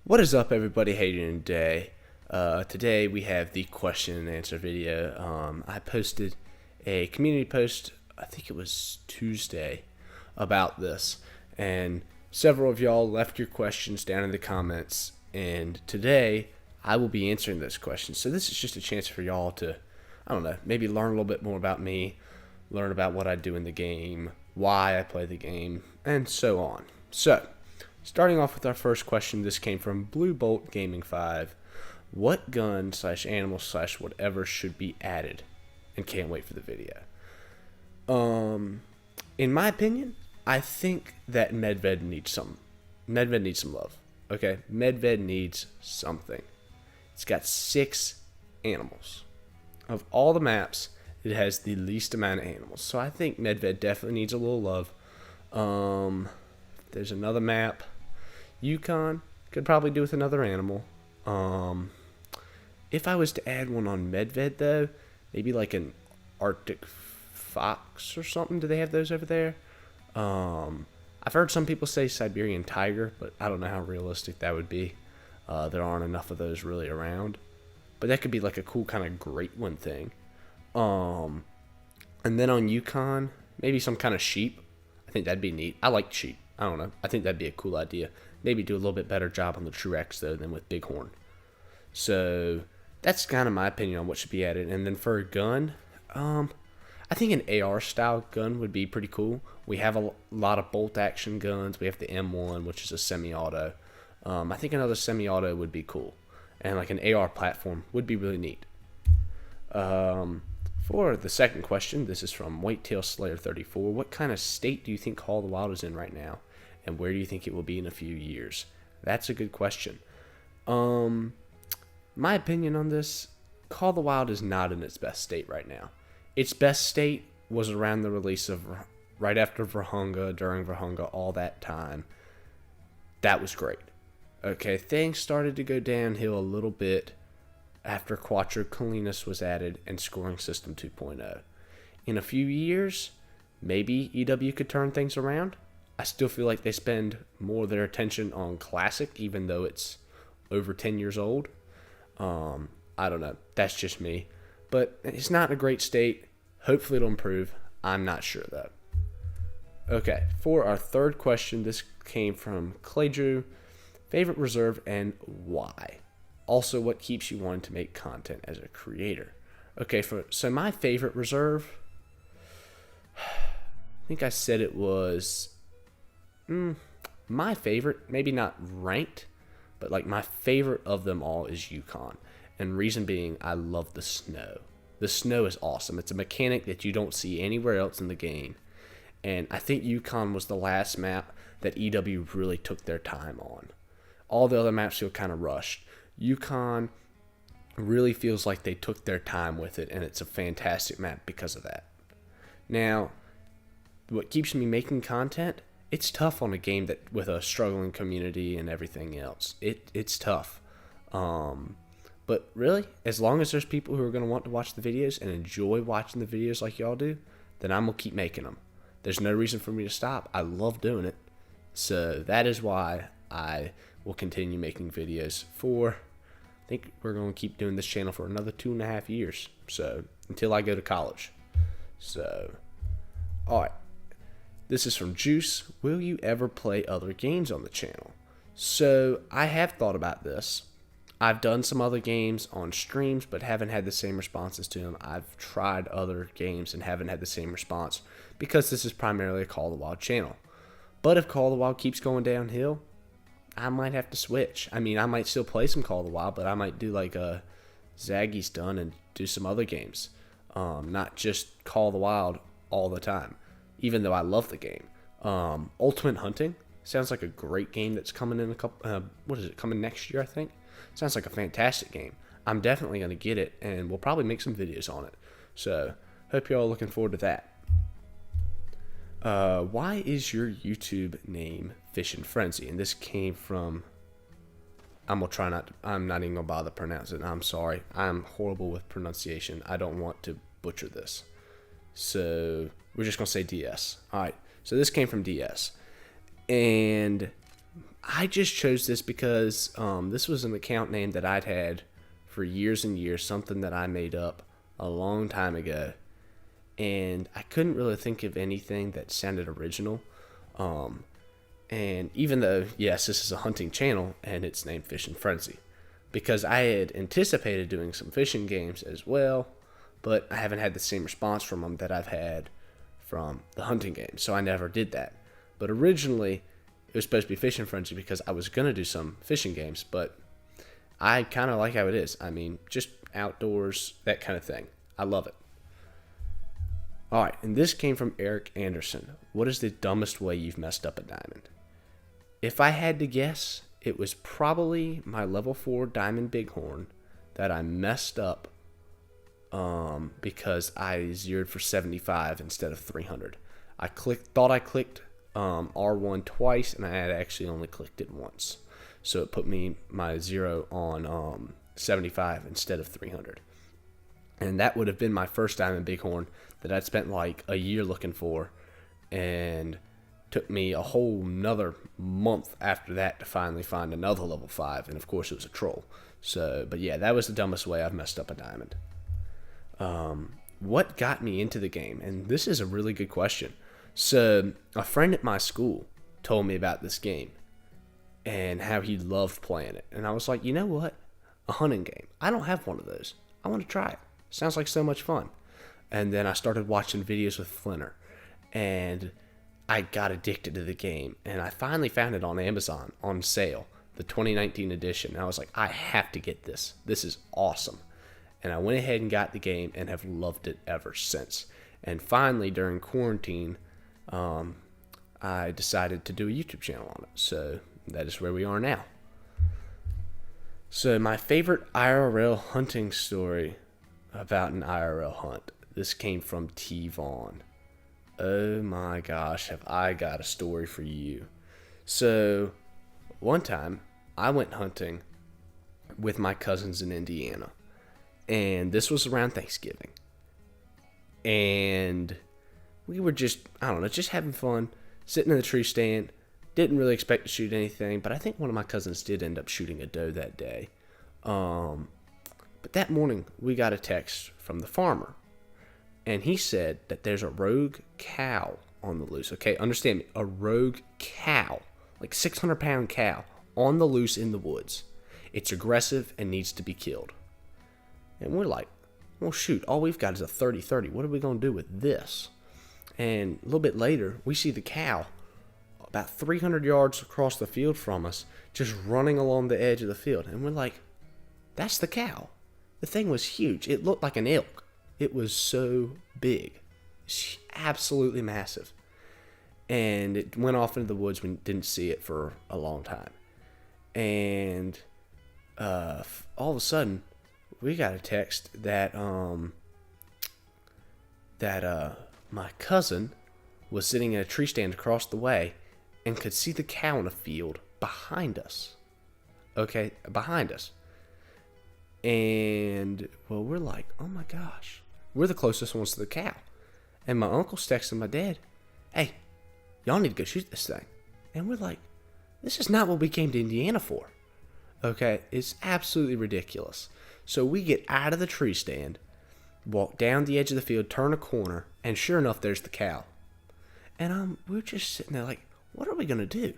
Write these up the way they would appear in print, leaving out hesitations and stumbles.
What is up, everybody? How you doing today? Today we have the question and answer video. I posted a community post, I think it was Tuesday, about this, and several of y'all left your questions down in the comments, and today I will be answering those questions. So this is just a chance for y'all to, I don't know, maybe learn a little bit more about me, learn about what I do in the game, why I play the game, and so on. So, starting off with our first question, this came from Blue Bolt Gaming 5. What gun / animal / whatever should be added? And can't wait for the video. In my opinion, I think that Medved needs some love. Okay, Medved needs something. It's got 6 animals. Of all the maps, it has the least amount of animals. So I think Medved definitely needs a little love. There's another map. Yukon could probably do with another animal. If I was to add one on Medved, though, maybe like an Arctic fox or something. Do they have those over there? I've heard some people say Siberian tiger, but I don't know how realistic that would be. There aren't enough of those really around. But that could be like a cool kind of great one thing. And then on Yukon, maybe some kind of sheep. I think that'd be neat. I like sheep. I don't know. I think that'd be a cool idea. Maybe do a little bit better job on the Truex, though, than with Bighorn. So that's kind of my opinion on what should be added. And then for a gun, I think an AR-style gun would be pretty cool. We have a lot of bolt-action guns. We have the M1, which is a semi-auto. I think another semi-auto would be cool. And like an AR platform would be really neat. For the second question, this is from Whitetail Slayer 34. What kind of state do you think Call of the Wild is in right now? And where do you think it will be in a few years? That's a good question. My opinion on this, Call of the Wild is not in its best state right now. Its best state was around the release of, right after Virhunga, during Virhunga, all that time. That was great. Okay, things started to go downhill a little bit after Quattro Colinas was added and Scoring System 2.0. In a few years, maybe EW could turn things around. I still feel like they spend more of their attention on Classic, even though it's over 10 years old. I don't know. That's just me. But it's not in a great state. Hopefully it'll improve. I'm not sure, though. Okay, for our third question, this came from Clay Drew. Favorite reserve and why? Also, what keeps you wanting to make content as a creator? Okay, so my favorite reserve, I think I said it was my favorite, maybe not ranked, but like my favorite of them all is Yukon. And reason being, I love the snow. The snow is awesome. It's a mechanic that you don't see anywhere else in the game. And I think Yukon was the last map that EW really took their time on. All the other maps feel kind of rushed. Yukon really feels like they took their time with it, and it's a fantastic map because of that. Now, what keeps me making content? It's tough on a game that with a struggling community and everything else. It's tough. But really, as long as there's people who are going to want to watch the videos and enjoy watching the videos like y'all do, then I'm going to keep making them. There's no reason for me to stop. I love doing it. So that is why I will continue making videos for, I think we're going to keep doing this channel for another 2.5 years. So until I go to college. So, alright. This is from Juice. Will you ever play other games on the channel? So I have thought about this. I've done some other games on streams, but haven't had the same responses to them. I've tried other games and haven't had the same response because this is primarily a Call of the Wild channel. But if Call of the Wild keeps going downhill, I might have to switch. I mean, I might still play some Call of the Wild, but I might do like a Zaggy's done and do some other games. Not just Call of the Wild all the time, even though I love the game. Ultimate Hunting sounds like a great game that's coming in a couple, coming next year, I think? Sounds like a fantastic game. I'm definitely going to get it, and we'll probably make some videos on it. So, hope you're all looking forward to that. Why is your YouTube name Fishin Frenzy? And this came from, I'm not even going to bother pronouncing it. I'm sorry. I'm horrible with pronunciation. I don't want to butcher this. So, we're just going to say DS. Alright, so this came from DS. And I just chose this because this was an account name that I'd had for years and years, something that I made up a long time ago. And I couldn't really think of anything that sounded original. And even though, yes, this is a hunting channel and it's named Fishin' Frenzy, because I had anticipated doing some fishing games as well, but I haven't had the same response from them that I've had from the hunting game, so I never did that. But originally, it was supposed to be Fishin' Frenzy because I was going to do some fishing games, but I kind of like how it is. I mean, just outdoors, that kind of thing. I love it. All right, and this came from Eric Anderson. What is the dumbest way you've messed up a diamond? If I had to guess, it was probably my level 4 diamond bighorn that I messed up because I zeroed for 75 instead of 300. Thought I clicked R1 twice, and I had actually only clicked it once. So it put my zero on 75 instead of 300. And that would have been my first diamond bighorn that I'd spent like a year looking for, and took me a whole nother month after that to finally find another level 5, and of course it was a troll. So, but yeah, that was the dumbest way I've messed up a diamond. What got me into the game? And this is a really good question. So, a friend at my school told me about this game and how he loved playing it. And I was like, you know what? A hunting game. I don't have one of those. I want to try it. Sounds like so much fun. And then I started watching videos with Flinner, and I got addicted to the game, and I finally found it on Amazon on sale, the 2019 edition. And I was like, I have to get this. This is awesome. And I went ahead and got the game and have loved it ever since. And finally, during quarantine, I decided to do a YouTube channel on it. So that is where we are now. So my favorite IRL hunting story about an IRL hunt. This came from T. Vaughn. Oh my gosh, have I got a story for you. So, one time, I went hunting with my cousins in Indiana. And this was around Thanksgiving. And we were just having fun, sitting in the tree stand. Didn't really expect to shoot anything, but I think one of my cousins did end up shooting a doe that day. But that morning, we got a text from the farmer. And he said that there's a rogue cow on the loose. Okay, understand me. A rogue cow, like 600-pound cow, on the loose in the woods. It's aggressive and needs to be killed. And we're like, well, shoot, all we've got is a 30-30. What are we going to do with this? And a little bit later, we see the cow about 300 yards across the field from us, just running along the edge of the field. And we're like, that's the cow. The thing was huge. It looked like an elk. It was so big. It's absolutely massive. And it went off into the woods. We didn't see it for a long time. And all of a sudden, we got a text that my cousin was sitting in a tree stand across the way and could see the cow in a field behind us. Okay, behind us. And, well, we're like, oh my gosh. We're the closest ones to the cow. And my uncle's texting my dad, hey, y'all need to go shoot this thing. And we're like, this is not what we came to Indiana for. Okay, it's absolutely ridiculous. So we get out of the tree stand, walk down the edge of the field, turn a corner, and sure enough, there's the cow. And we're just sitting there like, what are we going to do?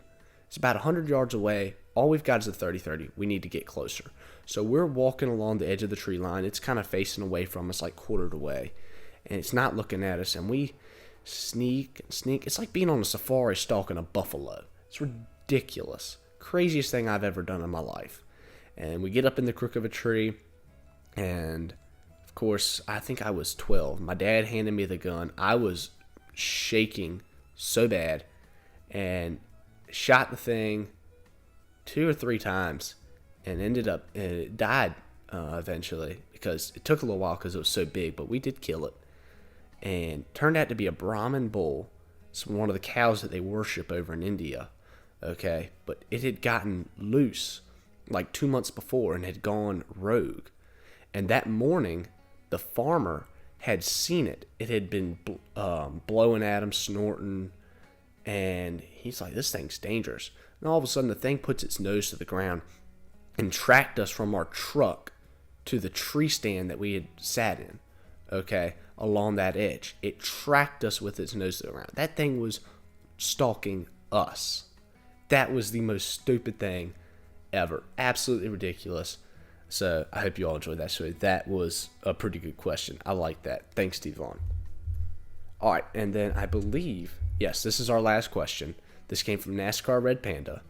It's about 100 yards away. All we've got is a 30-30. We need to get closer. So we're walking along the edge of the tree line. It's kind of facing away from us, like quartered away. And it's not looking at us. And we sneak. It's like being on a safari stalking a buffalo. It's ridiculous. Craziest thing I've ever done in my life. And we get up in the crook of a tree. And, of course, I think I was 12. My dad handed me the gun. I was shaking so bad. And shot the thing 2 or 3 times. And it died eventually because it took a little while because it was so big, but we did kill it. And turned out to be a Brahmin bull. It's one of the cows that they worship over in India. Okay, but it had gotten loose like 2 months before and had gone rogue. And that morning, the farmer had seen it. It had been blowing at him, snorting, and he's like, this thing's dangerous. And all of a sudden, the thing puts its nose to the ground and tracked us from our truck to the tree stand that we had sat in, okay, along that edge. It tracked us with its nose to the ground. That thing was stalking us. That was the most stupid thing ever. Absolutely ridiculous. So I hope you all enjoyed that story. That was a pretty good question. I like that. Thanks, Devon. All right, and then I believe, yes, this is our last question. This came from NASCAR Red Panda.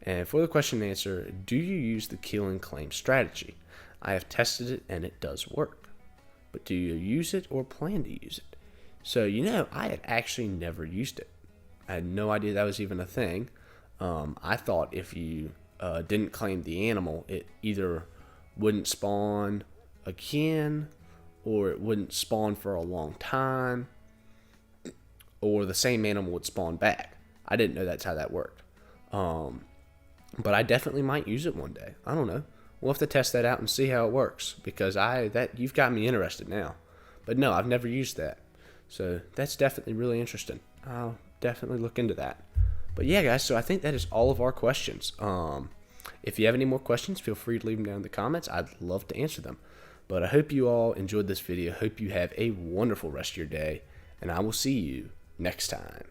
And for the question and answer, do you use the kill and claim strategy? I have tested it and it does work. But do you use it or plan to use it? So, I had actually never used it. I had no idea that was even a thing. I thought if you didn't claim the animal, it either wouldn't spawn again, or it wouldn't spawn for a long time, or the same animal would spawn back. I didn't know that's how that worked. But I definitely might use it one day. I don't know. We'll have to test that out and see how it works, because you've got me interested now. But no, I've never used that. So that's definitely really interesting. I'll definitely look into that. But yeah, guys, so I think that is all of our questions. If you have any more questions, feel free to leave them down in the comments. I'd love to answer them. But I hope you all enjoyed this video. Hope you have a wonderful rest of your day, and I will see you next time.